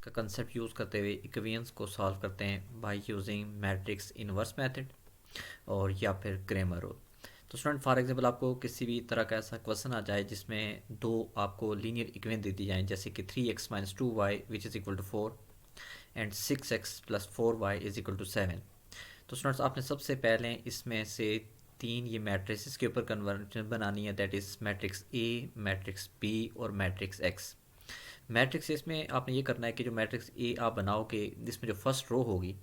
का concept use करते हुए इक्वेशंस को सॉल्व करते हैं by using matrix inverse method और या फिर क्रेमर रूल। तो स्टूडेंट फॉर एग्जांपल आपको किसी भी तरह का ऐसा क्वेश्चन आ जाए जिसमें दो आपको लीनियर इक्वेशन दे दी जाए, जैसे कि 3x minus 2y which is equal to 4 and 6x plus 4y is equal to 7। तो स्टूडेंट्स आपने सबसे पहले इसमें से तीन ये मैट्रिक्स के ऊपर कन्वर्जन बनानी है, that is matrix A, matrix B और मैट्रिक्स एक्स। मैट्रिक्स इसमें आपने ये करना है कि जो मैट्रिक्स ए आप बनाओगे इसमें जो फर्स्ट रो होगी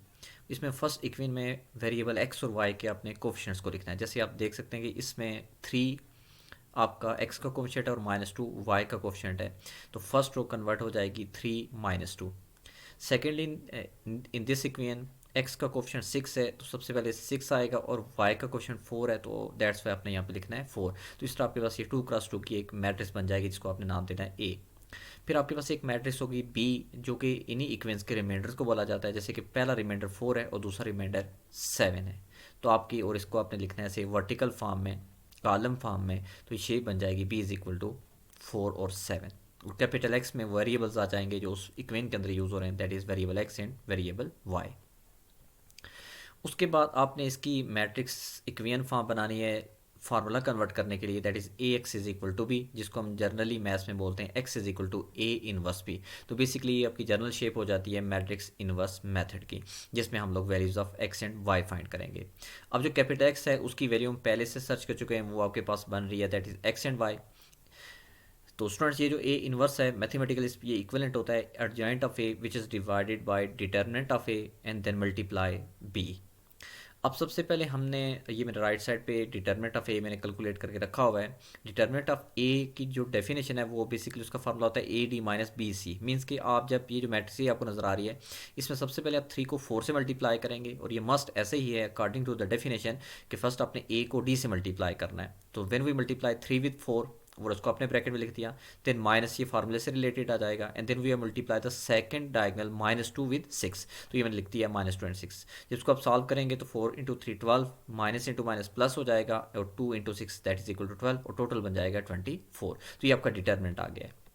इसमें फर्स्ट इक्वेशन में वेरिएबल एक्स और वाई के आपने कोफिशिएंट्स को लिखना है। जैसे आप देख सकते हैं कि इसमें 3 आपका एक्स का कोफिशिएंट है और -2 वाई का कोफिशिएंट है, तो फर्स्ट रो कन्वर्ट हो जाएगी 3 - 2। Secondly in this equation x का कोफिशिएंट 6 है तो सबसे पहले 6 आएगा और वाई का कोफिशिएंट 4 है, तो दैट्स वाई आपने यहाँ पे लिखना है 4। तो इस तरह आपके पास ये 2x2 की एक मैट्रिक्स बन जाएगी जिसको आपने नाम देना है ए। फिर आपके पास एक मैट्रिक्स होगी बी जो कि इन्हीं इक्वेशंस के रिमाइंडर्स को बोला जाता है, जैसे कि पहला रिमाइंडर 4 है और दूसरा रिमाइंडर 7 है। तो आपकी और इसको आपने लिखना है ऐसे वर्टिकल फॉर्म में, कॉलम फॉर्म में, तो ये शेप बन जाएगी बी इज इक्वल टू 4 और 7। और कैपिटल एक्स में वेरिएबल्स आ जाएंगे जो उस इक्वेशन के अंदर यूज़ हो रहे हैं, that is variable X and variable Y. उसके बाद आपने इसकी मैट्रिक्स इक्वेशन फॉर्म बनानी है फार्मूला कन्वर्ट करने के लिए, that is A X is equal to B, जिसको हम जनरली मैथ्स में बोलते हैं X is equal to A inverse B. तो बेसिकली ये आपकी जनरल शेप हो जाती है मैट्रिक्स इनवर्स मेथड की, जिसमें हम लोग values of X and Y find करेंगे। अब जो कैपिटल एक्स है उसकी वैल्यू हम पहले से सर्च कर चुके हैं, वो आपके पास बन रही है, that is X and Y. तो स्टूडेंट्स ये जो ए इनवर्स है मैथमेटिकली ये इक्विवेलेंट होता है adjoint of A which is divided by determinant of A and then multiply B. अब सबसे पहले हमने ये मेरे राइट साइड पे डिटर्मिनेंट ऑफ ए मैंने कैलकुलेट करके रखा हुआ है। डिटर्मिनेंट ऑफ ए की जो डेफिनेशन है वो बेसिकली उसका फार्मूला होता है A D minus B C. Means कि आप जब ये जो मैट्रिक्स आपको नज़र आ रही है इसमें सबसे पहले आप 3 को 4 से मल्टीप्लाई करेंगे, और ये मस्ट ऐसे ही है अकॉर्डिंग टू द डेफिनेशन कि फर्स्ट आपने ए को डी से मल्टीप्लाई करना है। तो व्हेन वी मल्टीप्लाई 3 विद 4 और उसको अपने ब्रैकेट में लिख दिया, देन माइनस ये फार्मूले से रिलेटेड आ जाएगा, and then we have multiply the second diagonal -2 with 6। तो ये मैंने लिख दिया -26। जब इसको आप सॉल्व करेंगे तो 4 into 3 12, minus into minus plus हो जाएगा, और 2 into 6 that is equal to 12, और टोटल बन जाएगा 24। तो ये आपका डिटर्मिनेंट आ गया है।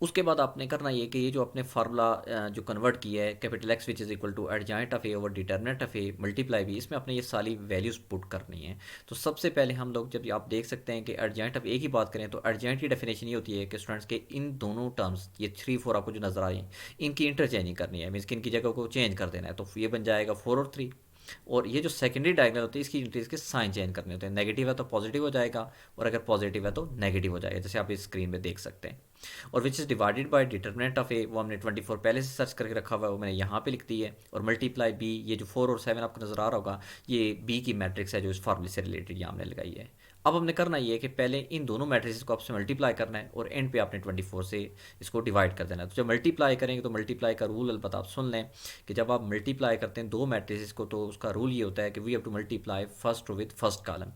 उसके बाद आपने करना ये कि ये जो आपने फार्मूला जो कन्वर्ट किया है capital X which is equal to adjoint of A over determinant of A multiply भी, इसमें आपने ये सारी वैल्यूज़ पुट करनी है। तो सबसे पहले हम लोग जब आप देख सकते हैं कि एडजॉइंट ऑफ ए की बात करें तो एडजॉइंट की डेफिनेशन ये होती है कि स्टूडेंट्स के इन दोनों टर्म्स ये 3 4 आपको जो नजर आ रही हैं इनकी इंटरचेंजिंग करनी है, मीन्स कि इनकी जगह को चेंज कर देना है। तो ये बन जाएगा 4 और 3। और ये जो सेकेंडरी डायगोनल होती है इसकी इंट्रीज के साइन चेंज करने होते हैं, नेगेटिव है तो पॉजिटिव हो जाएगा और अगर पॉजिटिव है तो नेगेटिव हो जाएगा, जैसे आप इस स्क्रीन में देख सकते हैं। और which is divided by determinant of A, वो हमने 24 पहले से सर्च करके रखा हुआ है, वो मैंने यहाँ पे लिख दी है। और मल्टीप्लाई बी, ये जो 4 और 7 आपको नजर आ रहा होगा ये बी की मैट्रिक्स है जो इस फार्मूले से रिलेटेड यहाँ हमने लगाई है। अब हमने करना ये है कि पहले इन दोनों मैट्रिक्स को आपसे मल्टीप्लाई करना है और एंड पे आपने 24 से इसको डिवाइड कर देना है। तो जब मल्टीप्लाई करेंगे तो मल्टीप्लाई का रूल अलबत्ता आप सुन लें कि जब आप मल्टीप्लाई करते हैं दो मैट्रिक्स को तो उसका रूल ये होता है कि we have to multiply first row with first column.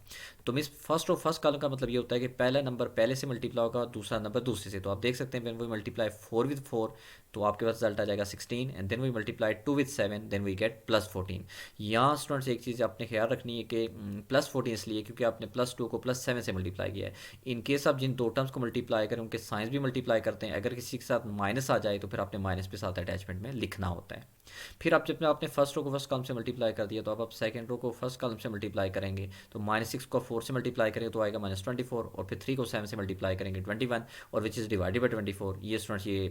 तो means first row first column का मतलब ये होता है कि पहला नंबर पहले से मल्टीप्लाई होगा, दूसरा नंबर दूसरे से। तो आप देख सकते हैं व्हेन वी मल्टीप्लाई 4 विद 4 तो आपके पास रिजल्ट आ जाएगा 16, and then we multiply 2 with 7 then we get +14। यहाँ स्टूडेंट्स एक चीज़ आपने ख्याल रखनी है कि +14 इसलिए क्योंकि आपने +2 को +7 से मल्टीप्लाई किया है। इन केस आप जिन दो टर्म्स को मल्टीप्लाई करें उनके साइंस भी मल्टीप्लाई करते हैं, अगर किसी के साथ माइनस आ जाए तो फिर आपने माइनस के साथ अटैचमेंट में लिखना होता है। फिर आप जब आपने फर्स्ट रो को फर्स्ट कॉलम से मल्टीप्लाई कर दिया तो अब आप सेकंड रो को फर्स्ट कॉलम से मल्टीप्लाई करेंगे, तो -6 को 4 से मल्टीप्लाई करेंगे तो आएगा -24, और फिर 3 को 7 से मल्टीप्लाई करेंगे 21, और विच इज़ डिवाइडेड बाई 24। ये स्टूडेंट्स ये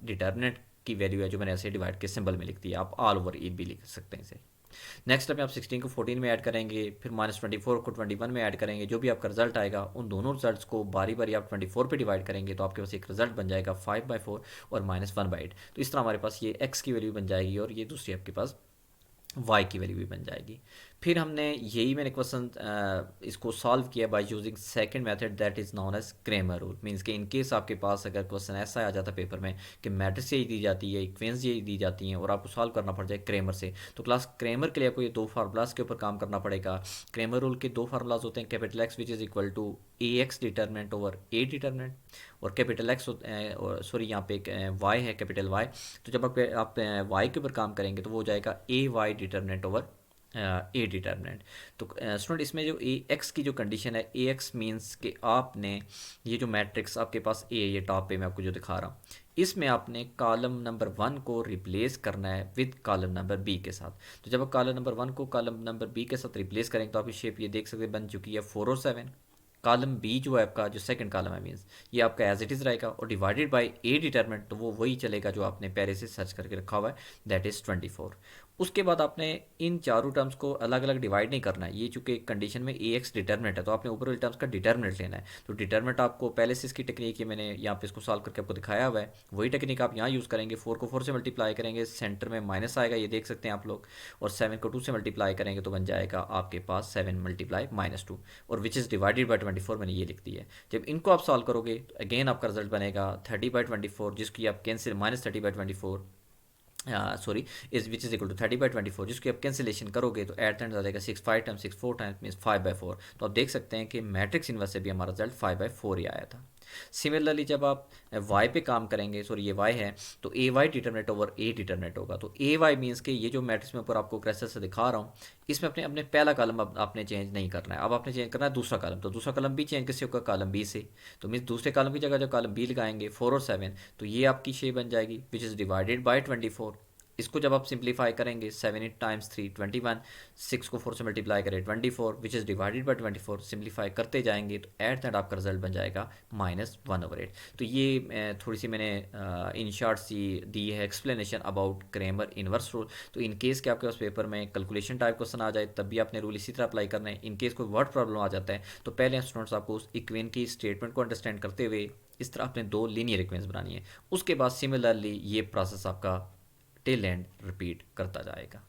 डिटर्मिनेंट की वैल्यू है जो मैंने ऐसे डिवाइड के सिंबल में लिख दिया, आप ऑल ओवर ईट भी लिख सकते हैं इसे। नेक्स्ट स्टेप में आप 16 को 14 में ऐड करेंगे, फिर -24 को 21 में ऐड करेंगे, जो भी आपका रिजल्ट आएगा उन दोनों रिजल्ट्स को बारी बारी आप 24 पे डिवाइड करेंगे तो आपके पास एक रिजल्ट बन जाएगा 5/4 और -1/8। तो इस तरह हमारे पास ये x की वैल्यू बन जाएगी और ये दूसरी आपके पास y की वैल्यू भी बन जाएगी। फिर हमने यही मैंने क्वेश्चन इसको सॉल्व किया by using second method that is known as Cramer rule. Means कि इन केस आपके पास अगर क्वेश्चन ऐसा आ जाता पेपर में कि मैट्रिक्स यही दी जाती है, इक्वेशंस यही दी जाती हैं और आपको सॉल्व करना पड़ जाए क्रेमर से, तो क्लास क्रेमर के लिए आपको ये दो फार्मूलाज के ऊपर काम करना पड़ेगा। क्रेमर रूल के दो फार्मूलाज होते हैं, capital X which is equal to A X determinant over A determinant, और कैपिटल एक्स सॉरी यहाँ पे एक वाई है कैपिटल वाई। तो जब आप वाई के ऊपर काम करेंगे तो वो हो जाएगा A Y determinant over A determinant. तो स्टूडेंट इसमें जो ए एक्स की जो कंडीशन है, ए एक्स मीन्स कि आपने ये जो मैट्रिक्स आपके पास ए, ये टॉप पे मैं आपको जो दिखा रहा हूँ, इसमें आपने कॉलम नंबर 1 को रिप्लेस करना है विद कॉलम नंबर बी के साथ। तो जब आप कॉलम नंबर 1 को कॉलम नंबर बी के साथ रिप्लेस करेंगे तो आपकी शेप ये देख सकते हैं बन चुकी है 4 और 7। कॉलम बी जो है आपका, जो सेकंड कॉलम है मीन्स, ये आपका एज इट इज़ रहेगा और डिवाइडेड बाय ए डिटरमिनेंट, तो वो वही चलेगा जो आपने पहले से सर्च करके रखा हुआ है, दैट इज़ 24। उसके बाद आपने इन चारों टर्म्स को अलग अलग डिवाइड नहीं करना है। ये चूंकि कंडीशन में ए एक्स डिटर्मिनेंट है तो आपने ऊपर वाले टर्म्स का डिटर्मिनेंट लेना है। तो डिटर्मिनेंट आपको पहले से इसकी टेक्निक है, मैंने यहाँ पे इसको सॉल्व करके आपको दिखाया हुआ है, वही टेक्निक आप यहाँ यूज़ करेंगे। 4 को 4 से मल्टीप्लाई करेंगे, सेंटर में माइनस आएगा, ये देख सकते हैं आप लोग, और 7 को 2 से मल्टीप्लाई करेंगे तो बन जाएगा आपके पास 7 मल्टीप्लाई -2, और विच इज़ डिवाइडेड बाई 24, मैंने ये लिख दी है। जब इनको आप सॉल्व करोगे तो अगेन आपका रिजल्ट बनेगा 30/24, जिसकी आप cancel -30/24, sorry, is which is equal to 30/24, जिसकी आप कैंसिलेशन करोगे तो एट एंड आ जाएगा 6 5 टाइम्स 6 4 टाइम्स मीन्स 5/4। तो आप देख सकते हैं कि मैट्रिक्स इनवर्स से भी हमारा रिजल्ट 5/4 ही आया था। सिमिलरली जब आप वाई पे काम करेंगे, सॉरी ये वाई है, तो ए वाई डिटर्मिनेट ओवर ए डिटर्मिनेट होगा। तो ए वाई मीन्स के ये जो मैट्रिक्स में ऊपर आपको क्रैसर से दिखा रहा हूँ, इसमें अपने अपने पहला कॉलम अब आपने चेंज नहीं करना है, अब आपने चेंज करना है दूसरा कॉलम। तो दूसरा कॉलम भी चेंज किससे होगा, कॉलम बी से। तो मीन्स दूसरे कॉलम की जगह जब कॉलम बी लगाएंगे 4 और 7, तो ये आपकी शेप बन जाएगी विच इज़ डिवाइडेड बाई 24। इसको जब आप सिंप्लीफाई करेंगे 7 8 टाइम्स 3 21, 6 को 4 से मल्टीप्लाई करें 24, विच इज़ डिवाइडेड बाई 24, सिंप्लीफाई करते जाएंगे तो एट दैट आपका रिजल्ट बन जाएगा -1/8। तो ये थोड़ी सी मैंने इन शॉर्ट सी दी है explanation about Cramer inverse rule. तो इन केस के आपके पास पेपर में कैलकुलेशन टाइप क्वेश्चन आ जाए तब भी आपने रूल इसी तरह अप्लाई करना है। इन केस कोई वर्ड प्रॉब्लम आ जाता है तो पहले स्टूडेंट्स आपको उस इक्वेशन की स्टेटमेंट को अंडरस्टैंड करते हुए इस तरह आपने 2 लीनियर इक्वेशंस बनानी है। उसके बाद सिमिलरली ये प्रोसेस आपका टिल एंड रिपीट करता जाएगा।